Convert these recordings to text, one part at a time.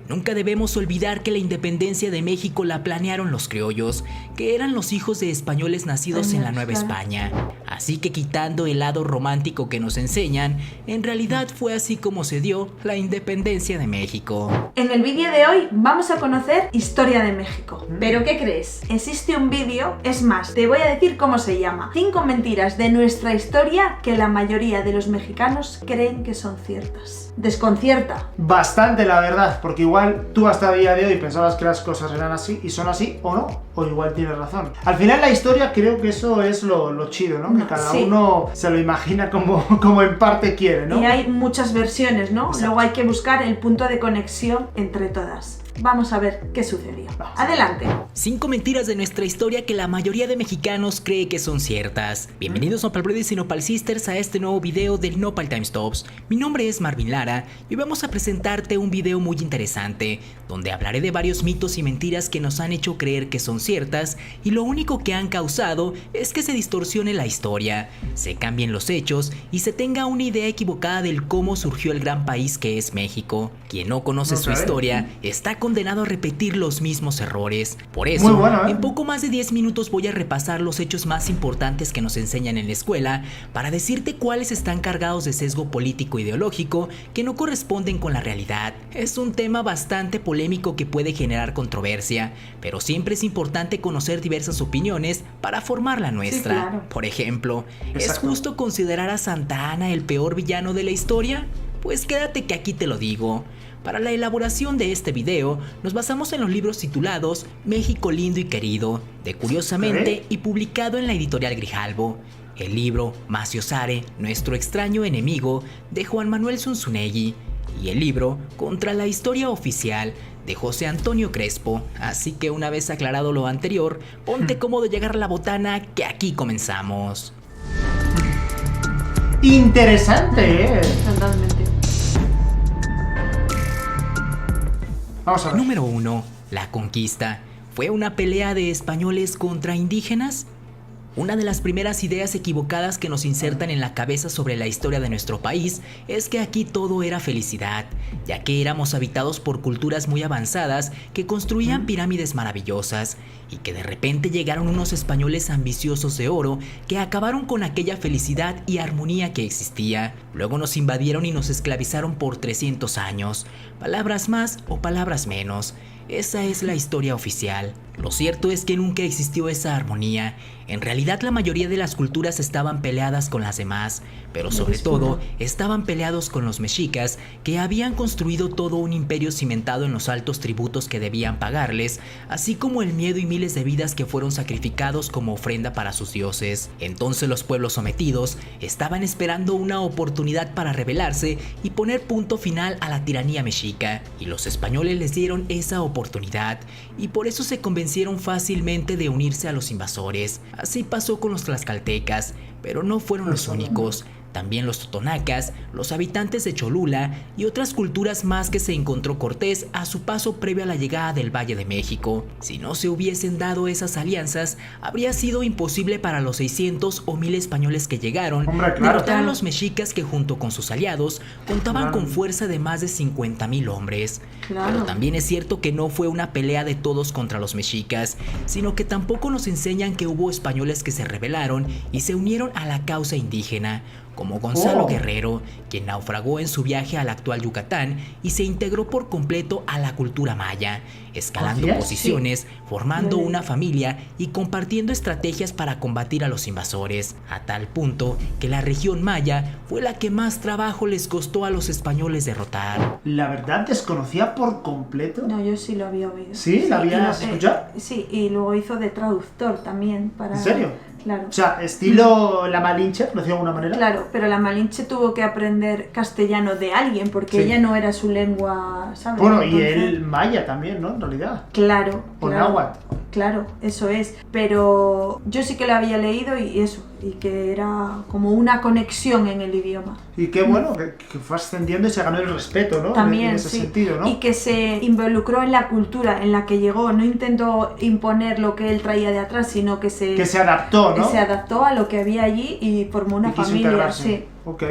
Nunca debemos olvidar que la independencia de México la planearon los criollos, que eran los hijos de españoles nacidos en la Nueva España. Así que quitando el lado romántico que nos enseñan, en realidad fue así como se dio la independencia de México. En el vídeo de hoy vamos a conocer historia de México. ¿Pero qué crees? Existe un vídeo, es más, te voy a decir cómo se llama. 5 mentiras de nuestra historia que la mayoría de los mexicanos creen que son ciertas. Desconcierta. Bastante, la verdad, porque igual tú hasta el día de hoy pensabas que las cosas eran así y son así o no, o igual tienes razón. Al final la historia creo que eso es lo chido, ¿no? Que cada uno se lo imagina como en parte quiere, ¿no? Y hay muchas versiones, ¿no? Exacto. Luego hay que buscar el punto de conexión entre todas. Vamos a ver qué sucedió. Adelante. 5 mentiras de nuestra historia que la mayoría de mexicanos cree que son ciertas. Bienvenidos Nopal Brothers y Nopal Sisters a este nuevo video del Nopal Time Stops. Mi nombre es Marvin Lara y hoy vamos a presentarte un video muy interesante donde hablaré de varios mitos y mentiras que nos han hecho creer que son ciertas y lo único que han causado es que se distorsione la historia, se cambien los hechos y se tenga una idea equivocada del cómo surgió el gran país que es México. Quien no conoce su historia está condenado a repetir los mismos errores. Por eso, en poco más de 10 minutos voy a repasar los hechos más importantes que nos enseñan en la escuela para decirte cuáles están cargados de sesgo político ideológico que no corresponden con la realidad. Es un tema bastante polémico que puede generar controversia, pero siempre es importante conocer diversas opiniones para formar la nuestra. Sí, claro. Por ejemplo, ¿es justo considerar a Santa Anna el peor villano de la historia? Pues quédate que aquí te lo digo. Para la elaboración de este video, nos basamos en los libros titulados México lindo y querido, de Curiosamente y publicado en la editorial Grijalbo. El libro Maciosare, nuestro extraño enemigo, de Juan Manuel Zunzunegui. Y el libro Contra la historia oficial, de José Antonio Crespo. Así que una vez aclarado lo anterior, ponte cómodo y agarra la botana que aquí comenzamos. Interesante, Totalmente. Vamos a ver. Número 1. La conquista. ¿Fue una pelea de españoles contra indígenas? Una de las primeras ideas equivocadas que nos insertan en la cabeza sobre la historia de nuestro país es que aquí todo era felicidad, ya que éramos habitados por culturas muy avanzadas que construían pirámides maravillosas y que de repente llegaron unos españoles ambiciosos de oro que acabaron con aquella felicidad y armonía que existía. Luego nos invadieron y nos esclavizaron por 300 años. Palabras más o palabras menos. Esa es la historia oficial. Lo cierto es que nunca existió esa armonía. En realidad la mayoría de las culturas estaban peleadas con las demás, pero sobre todo estaban peleados con los mexicas, que habían construido todo un imperio cimentado en los altos tributos que debían pagarles, así como el miedo y miles de vidas que fueron sacrificados como ofrenda para sus dioses. Entonces los pueblos sometidos estaban esperando una oportunidad para rebelarse y poner punto final a la tiranía mexica, y los españoles les dieron esa oportunidad, y por eso se convencieron fácilmente de unirse a los invasores. Así pasó con los tlaxcaltecas, pero no fueron los únicos. También los totonacas, los habitantes de Cholula y otras culturas más que se encontró Cortés a su paso previo a la llegada del Valle de México. Si no se hubiesen dado esas alianzas, habría sido imposible para los 600 o 1000 españoles que llegaron derrotar a los mexicas que junto con sus aliados contaban con fuerza de más de 50,000 hombres. Pero también es cierto que no fue una pelea de todos contra los mexicas, sino que tampoco nos enseñan que hubo españoles que se rebelaron y se unieron a la causa indígena, como Gonzalo Guerrero, quien naufragó en su viaje al actual Yucatán y se integró por completo a la cultura maya, escalando posiciones, formando una familia y compartiendo estrategias para combatir a los invasores, a tal punto que la región maya fue la que más trabajo les costó a los españoles derrotar. La verdad desconocía por completo. No, yo sí lo había oído. ¿Sí? ¿La habías escuchado? Sí, y luego hizo de traductor también para... ¿En serio? Claro. O sea, estilo la Malinche, por decirlo de alguna manera. Claro, pero la Malinche tuvo que aprender castellano de alguien porque ella no era su lengua, ¿sabes? Bueno, entonces... y el maya también, ¿no? En realidad. Claro. O náhuatl. Claro, eso es. Pero yo sí que lo había leído y eso, y que era como una conexión en el idioma. Y qué bueno, que fue ascendiendo y se ganó el respeto, ¿no? También, en ese sentido, ¿no? Y que se involucró en la cultura en la que llegó, no intentó imponer lo que él traía de atrás, sino que se adaptó, ¿no? Se adaptó a lo que había allí y formó una familia. Sí. Ok,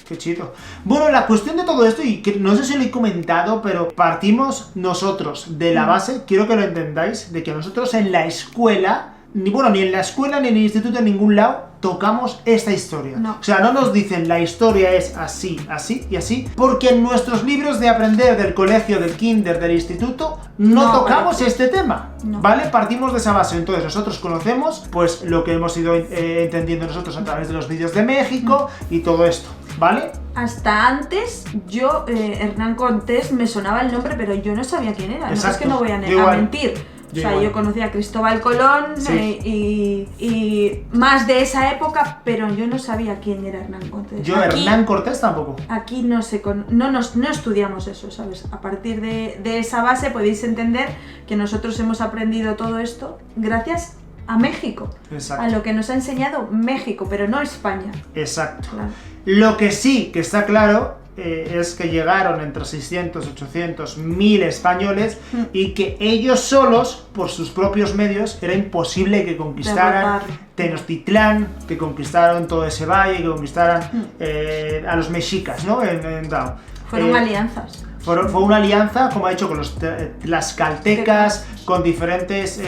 qué chido. Bueno, la cuestión de todo esto, y que no sé si lo he comentado, pero partimos nosotros de la base, quiero que lo entendáis, de que nosotros en la escuela, ni en la escuela, ni en el instituto, en ningún lado, tocamos esta historia. No. O sea, no nos dicen la historia es así, así y así, porque en nuestros libros de aprender del colegio, del kinder, del instituto, no tocamos este tema, ¿vale? Partimos de esa base. Entonces nosotros conocemos pues lo que hemos ido entendiendo nosotros a través de los vídeos de México y todo esto, ¿vale? Hasta antes, yo, Hernán Cortés, me sonaba el nombre, pero yo no sabía quién era. Exacto. No es que no voy a mentir. O sea, yo conocía a Cristóbal Colón y más de esa época, pero yo no sabía quién era Hernán Cortés. Hernán Cortés tampoco. Aquí no estudiamos eso, ¿sabes? A partir de esa base podéis entender que nosotros hemos aprendido todo esto gracias a México. Exacto. A lo que nos ha enseñado México, pero no España. Exacto. Claro. Lo que sí que está claro es que llegaron entre 600, 800, 1000 españoles y que ellos solos, por sus propios medios, era imposible que conquistaran Tenochtitlán, que conquistaran todo ese valle, que conquistaran a los mexicas, ¿no? Fueron alianzas. Fue una alianza, como ha dicho, con los tlaxcaltecas, con diferentes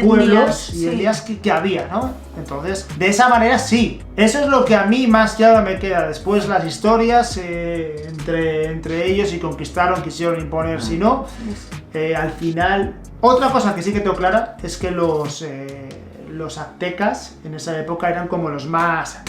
pueblos y etnias que había, ¿no? Entonces, de esa manera sí. Eso es lo que a mí más claro me queda. Después las historias entre ellos, si conquistaron, quisieron imponer, si no. Al final, otra cosa que sí que tengo clara es que los aztecas en esa época eran como los más...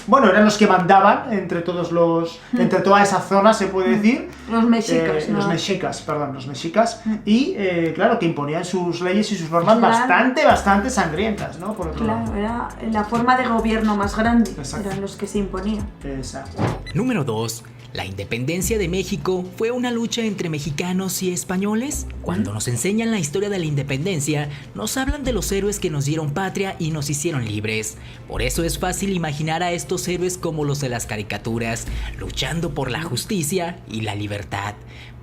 Bueno, eran los que mandaban entre toda esa zona, se puede decir. Los mexicas, ¿no? Los mexicas. Y, claro, que imponían sus leyes y sus normas bastante sangrientas, ¿no? Por otro lado. Era la forma de gobierno más grande. Exacto. Eran los que se imponían. Exacto. Número 2. ¿La independencia de México fue una lucha entre mexicanos y españoles? Cuando nos enseñan la historia de la independencia, nos hablan de los héroes que nos dieron patria y nos hicieron libres. Por eso es fácil imaginar a estos héroes como los de las caricaturas, luchando por la justicia y la libertad.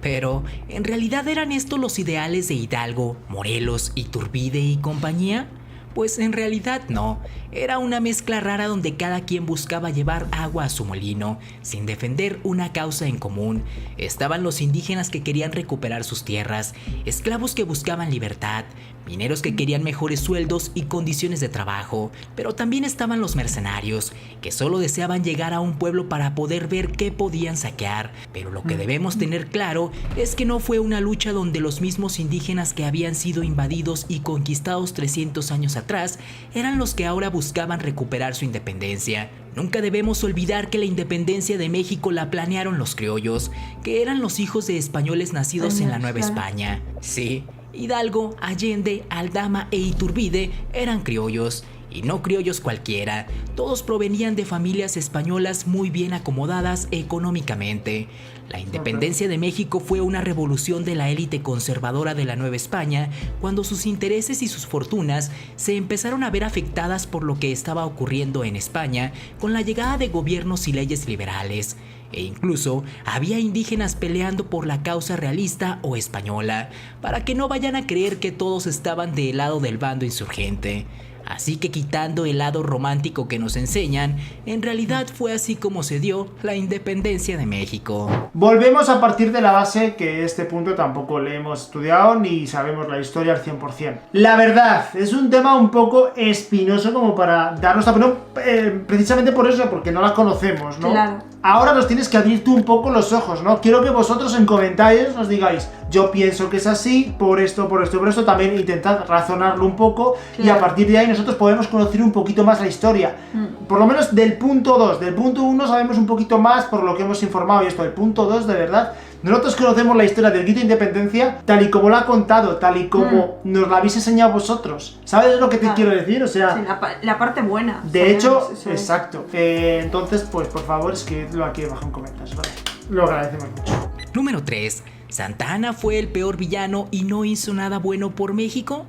Pero, ¿en realidad eran estos los ideales de Hidalgo, Morelos, Iturbide y compañía? Pues en realidad no, era una mezcla rara donde cada quien buscaba llevar agua a su molino, sin defender una causa en común. Estaban los indígenas que querían recuperar sus tierras, esclavos que buscaban libertad, mineros que querían mejores sueldos y condiciones de trabajo, pero también estaban los mercenarios, que solo deseaban llegar a un pueblo para poder ver qué podían saquear. Pero lo que debemos tener claro es que no fue una lucha donde los mismos indígenas que habían sido invadidos y conquistados 300 años atrás eran los que ahora buscaban recuperar su independencia. Nunca debemos olvidar que la independencia de México la planearon los criollos, que eran los hijos de españoles nacidos en la Nueva España. Sí, Hidalgo, Allende, Aldama e Iturbide eran criollos. Y no criollos cualquiera, todos provenían de familias españolas muy bien acomodadas económicamente. La independencia de México fue una revolución de la élite conservadora de la Nueva España, cuando sus intereses y sus fortunas se empezaron a ver afectadas por lo que estaba ocurriendo en España con la llegada de gobiernos y leyes liberales. E incluso había indígenas peleando por la causa realista o española, para que no vayan a creer que todos estaban del lado del bando insurgente. Así que quitando el lado romántico que nos enseñan, en realidad fue así como se dio la independencia de México. Volvemos a partir de la base que este punto tampoco le hemos estudiado ni sabemos la historia al 100%. La verdad, es un tema un poco espinoso como para darnos la opinión, precisamente por eso, porque no la conocemos, ¿no? Claro. Ahora nos tienes que abrir tú un poco los ojos, ¿no? Quiero que vosotros en comentarios nos digáis, yo pienso que es así, por esto, también intentad razonarlo un poco, claro. Y a partir de ahí nosotros podemos conocer un poquito más la historia. Por lo menos del punto 2, del punto 1 sabemos un poquito más por lo que hemos informado y esto, del punto 2 de verdad. Nosotros conocemos la historia del grito de independencia tal y como la ha contado, tal y como nos la habéis enseñado vosotros. ¿Sabes lo que te quiero decir? O sea, sí, la parte buena. De hecho, exacto. Entonces, pues por favor, escribidlo aquí abajo en comentarios, ¿vale? Lo agradecemos mucho. Número 3. ¿Santa Anna fue el peor villano y no hizo nada bueno por México?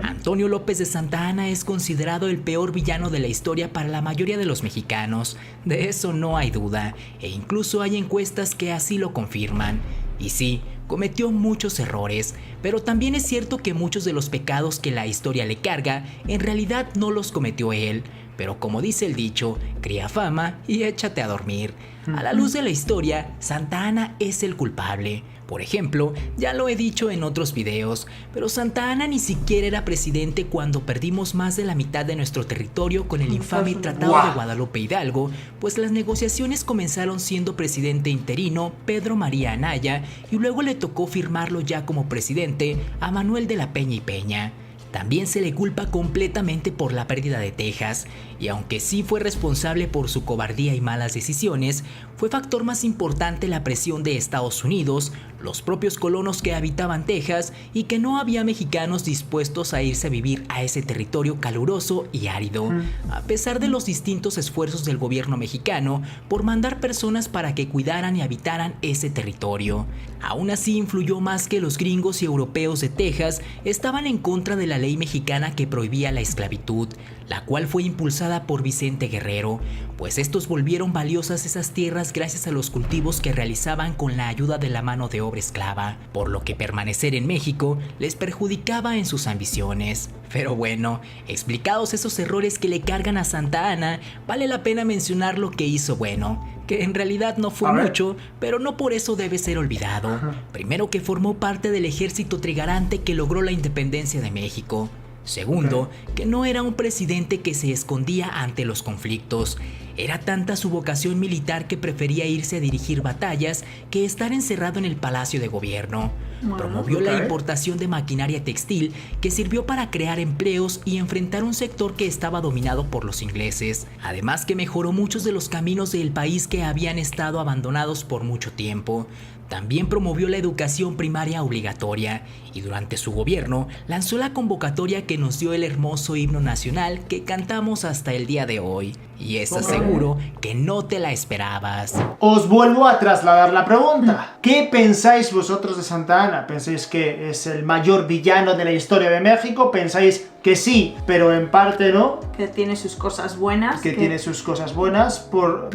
Antonio López de Santa Anna es considerado el peor villano de la historia para la mayoría de los mexicanos. De eso no hay duda, e incluso hay encuestas que así lo confirman. Y sí, cometió muchos errores, pero también es cierto que muchos de los pecados que la historia le carga, en realidad no los cometió él. pero como dice el dicho, cría fama y échate a dormir. A la luz de la historia, Santa Anna es el culpable. Por ejemplo, ya lo he dicho en otros videos, pero Santa Anna ni siquiera era presidente cuando perdimos más de la mitad de nuestro territorio con el infame Tratado de Guadalupe Hidalgo, pues las negociaciones comenzaron siendo presidente interino Pedro María Anaya y luego le tocó firmarlo ya como presidente a Manuel de la Peña y Peña. También se le culpa completamente por la pérdida de Texas, y aunque sí fue responsable por su cobardía y malas decisiones, fue factor más importante la presión de Estados Unidos, los propios colonos que habitaban Texas y que no había mexicanos dispuestos a irse a vivir a ese territorio caluroso y árido, a pesar de los distintos esfuerzos del gobierno mexicano por mandar personas para que cuidaran y habitaran ese territorio. Aún así influyó más que los gringos y europeos de Texas estaban en contra de la ley mexicana que prohibía la esclavitud, la cual fue impulsada por Vicente Guerrero, pues estos volvieron valiosas esas tierras gracias a los cultivos que realizaban con la ayuda de la mano de obra esclava, por lo que permanecer en México les perjudicaba en sus ambiciones. Pero bueno, explicados esos errores que le cargan a Santa Anna, vale la pena mencionar lo que hizo bueno, que en realidad no fue mucho, pero no por eso debe ser olvidado. Primero, que formó parte del ejército trigarante que logró la independencia de México. Segundo, que no era un presidente que se escondía ante los conflictos. Era tanta su vocación militar que prefería irse a dirigir batallas que estar encerrado en el Palacio de Gobierno. Promovió la importación de maquinaria textil que sirvió para crear empleos y enfrentar un sector que estaba dominado por los ingleses. Además, que mejoró muchos de los caminos del país que habían estado abandonados por mucho tiempo. También promovió la educación primaria obligatoria y durante su gobierno lanzó la convocatoria que nos dio el hermoso himno nacional que cantamos hasta el día de hoy. Y es seguro que no te la esperabas. Os vuelvo a trasladar la pregunta. ¿Qué pensáis vosotros de Santa Anna? ¿Pensáis que es el mayor villano de la historia de México? ¿Pensáis que sí, pero en parte no? Que tiene sus cosas buenas. Que tiene sus cosas buenas.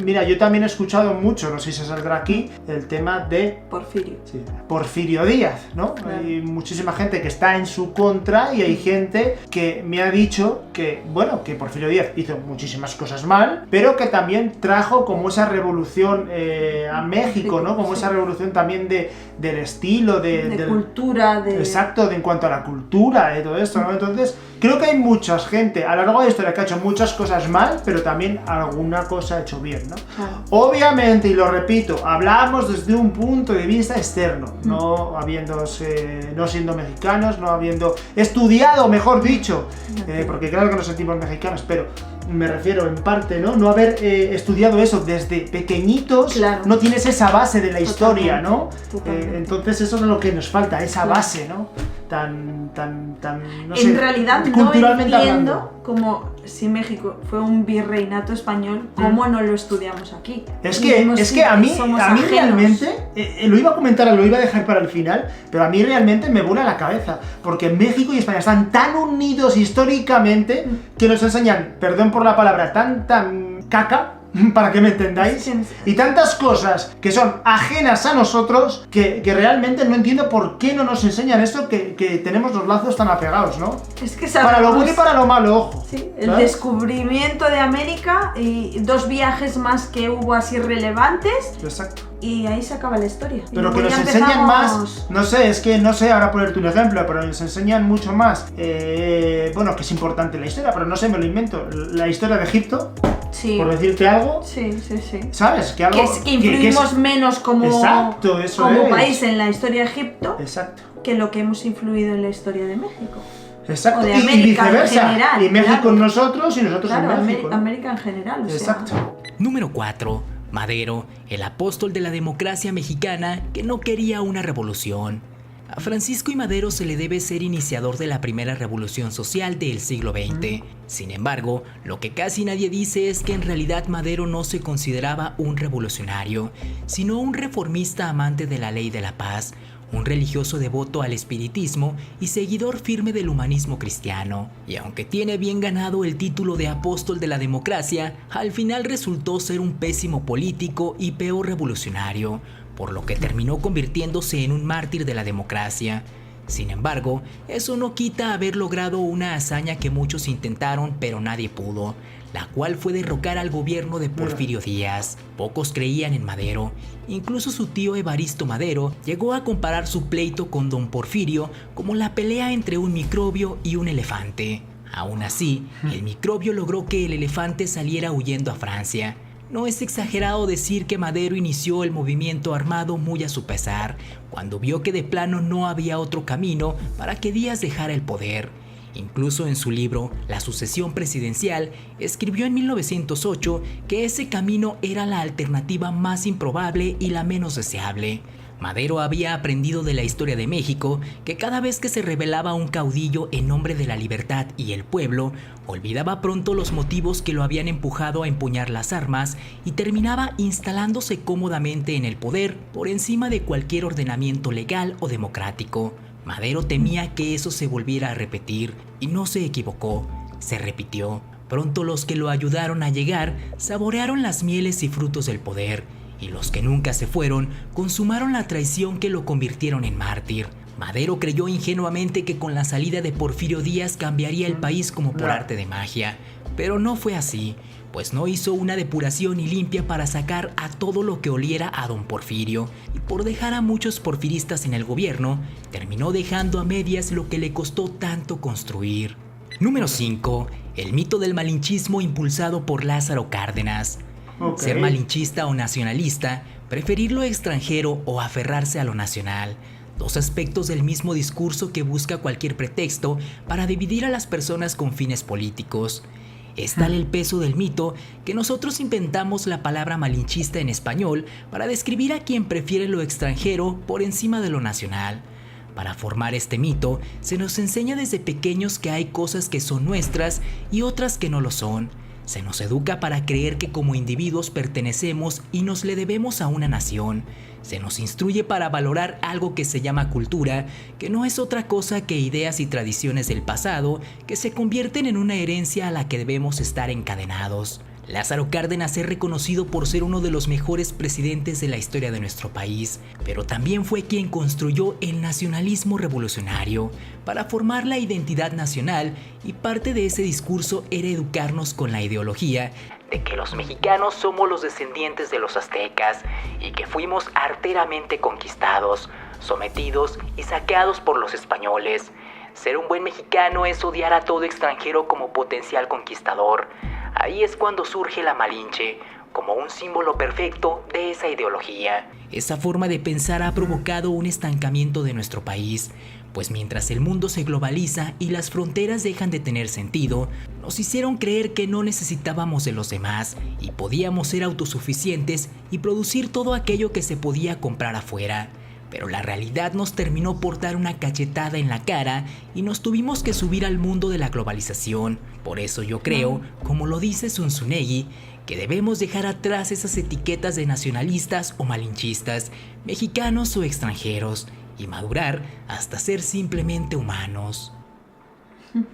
Mira, yo también he escuchado mucho, no sé si se saldrá aquí, el tema de Porfirio. Sí, Porfirio Díaz, ¿no? Claro. Hay muchísima gente que está en su contra y hay gente que me ha dicho que, bueno, que Porfirio Díaz hizo muchísimas cosas mal, pero que también trajo como esa revolución a México, ¿no? Como esa revolución también del estilo, de cultura, Exacto, en cuanto a la cultura, de todo esto, ¿no? Entonces, creo que hay mucha gente a lo largo de la historia que ha hecho muchas cosas mal, pero también alguna cosa ha hecho bien, ¿no? Claro. Obviamente, y lo repito, hablamos desde un punto de vista externo, no siendo mexicanos, no habiendo estudiado, mejor dicho, porque claro que nos sentimos mexicanos, pero me refiero en parte, ¿no? Haber estudiado eso desde pequeñitos, claro. No tienes esa base de la historia, ¿no? Entonces eso es lo que nos falta, esa base, ¿no? No sé, en realidad no entiendo como si México fue un virreinato español, ¿cómo no lo estudiamos aquí? Es que a mí realmente, lo iba a comentar, lo iba a dejar para el final, pero a mí realmente me vuela la cabeza, porque México y España están tan unidos históricamente que nos enseñan, perdón por la palabra, tan caca, para que me entendáis, y tantas cosas que son ajenas a nosotros que realmente no entiendo por qué no nos enseñan esto, que tenemos los lazos tan apegados, ¿no? Es que sabemos, para lo bueno y para lo malo, ojo. Sí, el descubrimiento de América y 2 viajes más que hubo así relevantes. Exacto. Y ahí se acaba la historia. Pero que nos enseñan más, no sé ahora ponerte un ejemplo, pero nos enseñan mucho más, bueno, que es importante la historia, pero no sé, me lo invento, la historia de Egipto, por decirte algo. Sí. ¿Sabes? Que influimos menos como, exacto, eso como país en la historia de Egipto, exacto, que lo que hemos influido en la historia de México. Exacto, o de América y viceversa, en general, y México en nosotros y nosotros en México. América en general, exacto. Número 4. Madero, el apóstol de la democracia mexicana que no quería una revolución. A Francisco I. Madero se le debe ser iniciador de la primera revolución social del siglo XX. Sin embargo, lo que casi nadie dice es que en realidad Madero no se consideraba un revolucionario, sino un reformista amante de la ley de la paz, un religioso devoto al espiritismo y seguidor firme del humanismo cristiano. Y aunque tiene bien ganado el título de apóstol de la democracia, al final resultó ser un pésimo político y peor revolucionario, por lo que terminó convirtiéndose en un mártir de la democracia. Sin embargo, eso no quita haber logrado una hazaña que muchos intentaron pero nadie pudo: la cual fue derrocar al gobierno de Porfirio Díaz. Pocos creían en Madero. Incluso su tío Evaristo Madero llegó a comparar su pleito con don Porfirio como la pelea entre un microbio y un elefante. Aún así, el microbio logró que el elefante saliera huyendo a Francia. No es exagerado decir que Madero inició el movimiento armado muy a su pesar, cuando vio que de plano no había otro camino para que Díaz dejara el poder. Incluso en su libro La sucesión presidencial, escribió en 1908 que ese camino era la alternativa más improbable y la menos deseable. Madero había aprendido de la historia de México que cada vez que se rebelaba un caudillo en nombre de la libertad y el pueblo, olvidaba pronto los motivos que lo habían empujado a empuñar las armas y terminaba instalándose cómodamente en el poder por encima de cualquier ordenamiento legal o democrático. Madero temía que eso se volviera a repetir y no se equivocó, se repitió. Pronto los que lo ayudaron a llegar saborearon las mieles y frutos del poder, y los que nunca se fueron consumaron la traición que lo convirtieron en mártir. Madero creyó ingenuamente que con la salida de Porfirio Díaz cambiaría el país como por arte de magia, pero no fue así, pues no hizo una depuración y limpia para sacar a todo lo que oliera a don Porfirio, y por dejar a muchos porfiristas en el gobierno, terminó dejando a medias lo que le costó tanto construir. Número 5. El mito del malinchismo impulsado por Lázaro Cárdenas. Ser malinchista o nacionalista, preferir lo extranjero o aferrarse a lo nacional. Dos aspectos del mismo discurso que busca cualquier pretexto para dividir a las personas con fines políticos. Es tal el peso del mito que nosotros inventamos la palabra malinchista en español para describir a quien prefiere lo extranjero por encima de lo nacional. Para formar este mito, se nos enseña desde pequeños que hay cosas que son nuestras y otras que no lo son. Se nos educa para creer que como individuos pertenecemos y nos le debemos a una nación. Se nos instruye para valorar algo que se llama cultura, que no es otra cosa que ideas y tradiciones del pasado que se convierten en una herencia a la que debemos estar encadenados. Lázaro Cárdenas es reconocido por ser uno de los mejores presidentes de la historia de nuestro país, pero también fue quien construyó el nacionalismo revolucionario para formar la identidad nacional, y parte de ese discurso era educarnos con la ideología de que los mexicanos somos los descendientes de los aztecas y que fuimos arteramente conquistados, sometidos y saqueados por los españoles. Ser un buen mexicano es odiar a todo extranjero como potencial conquistador. Ahí es cuando surge la Malinche, como un símbolo perfecto de esa ideología. Esa forma de pensar ha provocado un estancamiento de nuestro país, pues mientras el mundo se globaliza y las fronteras dejan de tener sentido, nos hicieron creer que no necesitábamos de los demás y podíamos ser autosuficientes y producir todo aquello que se podía comprar afuera. Pero la realidad nos terminó por dar una cachetada en la cara y nos tuvimos que subir al mundo de la globalización. Por eso yo creo, como lo dice Zunzunegui, que debemos dejar atrás esas etiquetas de nacionalistas o malinchistas, mexicanos o extranjeros, y madurar hasta ser simplemente humanos.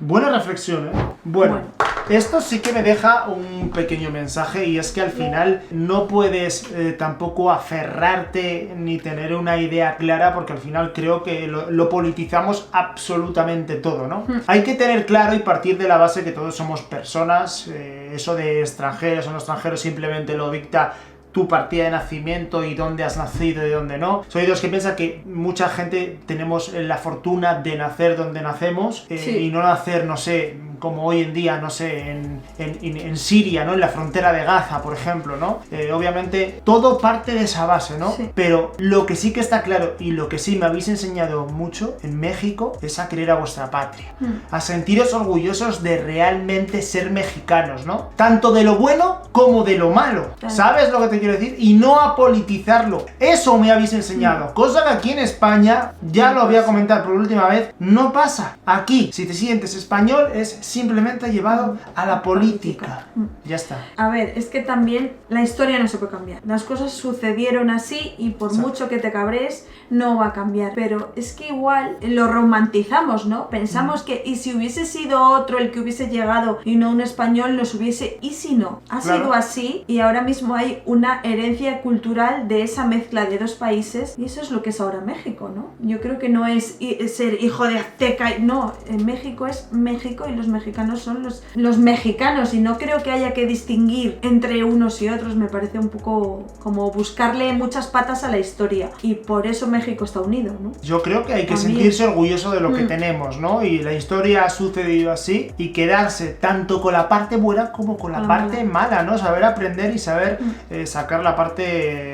Buena reflexión, ¿eh? Bueno, esto sí que me deja un pequeño mensaje, y es que al final no puedes tampoco aferrarte ni tener una idea clara, porque al final creo que lo politizamos absolutamente todo, ¿no? Hay que tener claro y partir de la base que todos somos personas. Eso de extranjeros o no extranjeros simplemente lo dicta tu partida de nacimiento y dónde has nacido y dónde no. Soy de los que piensan que mucha gente tenemos la fortuna de nacer donde nacemos, y no nacer, no sé, como hoy en día, no sé, en Siria, ¿no? En la frontera de Gaza, por ejemplo, ¿no? Obviamente todo parte de esa base, ¿no? Sí. Pero lo que sí que está claro, y lo que sí me habéis enseñado mucho en México, es a querer a vuestra patria, a sentiros orgullosos de realmente ser mexicanos, ¿no? Tanto de lo bueno como de lo malo, ¿sabes lo que te quiero decir? Y no a politizarlo. Eso me habéis enseñado, cosa que aquí en España, ya lo voy a comentar por última vez, no pasa. Aquí, si te sientes español, es simplemente llevado a la política. Ya está. A ver, es que también la historia no se puede cambiar. Las cosas sucedieron así y por mucho que te cabres, no va a cambiar. Pero es que igual lo romantizamos, ¿no? Pensamos que, y si hubiese sido otro el que hubiese llegado y no un español, nos hubiese... ¿Y si no? Ha sido así, y ahora mismo hay una herencia cultural de esa mezcla de dos países, y eso es lo que es ahora México, ¿no? Yo creo que no es ser hijo de azteca, no, en México es México, y los mexicanos son los mexicanos y no creo que haya que distinguir entre unos y otros. Me parece un poco como buscarle muchas patas a la historia y por eso México está unido, ¿no? Yo creo que hay que También. sentirse orgulloso de lo que tenemos, ¿no? Y la historia ha sucedido así y quedarse tanto con la parte buena como con la parte mala, ¿no? Saber aprender y saber sacar la parte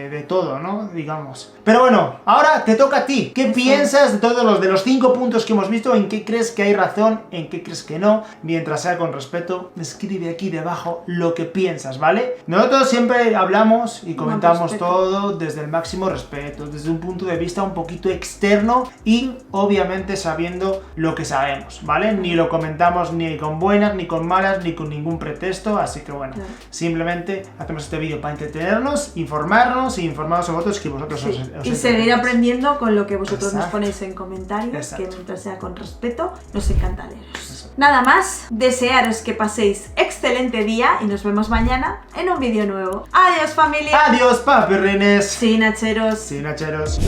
de todo, ¿no? Digamos. Pero bueno, ahora te toca a ti. ¿Qué piensas de todos los 5 puntos que hemos visto? ¿En qué crees que hay razón? ¿En qué crees que no? Mientras sea con respeto, escribe aquí debajo lo que piensas, ¿vale? Nosotros siempre hablamos y comentamos todo desde el máximo respeto, desde un punto de vista un poquito externo y obviamente sabiendo lo que sabemos, ¿vale? Ni lo comentamos ni con buenas, ni con malas, ni con ningún pretexto, así que bueno, simplemente hacemos este vídeo para entretenernos, informarnos y informaros a vosotros que vosotros os y seguir aprendiendo con lo que vosotros nos Exacto. ponéis en comentarios, Exacto. que mientras sea con respeto, nos encanta leeros. Nada más, desearos que paséis excelente día y nos vemos mañana en un vídeo nuevo. Adiós familia. Adiós, paperrines. Sí, nacheros. Sí, nacheros.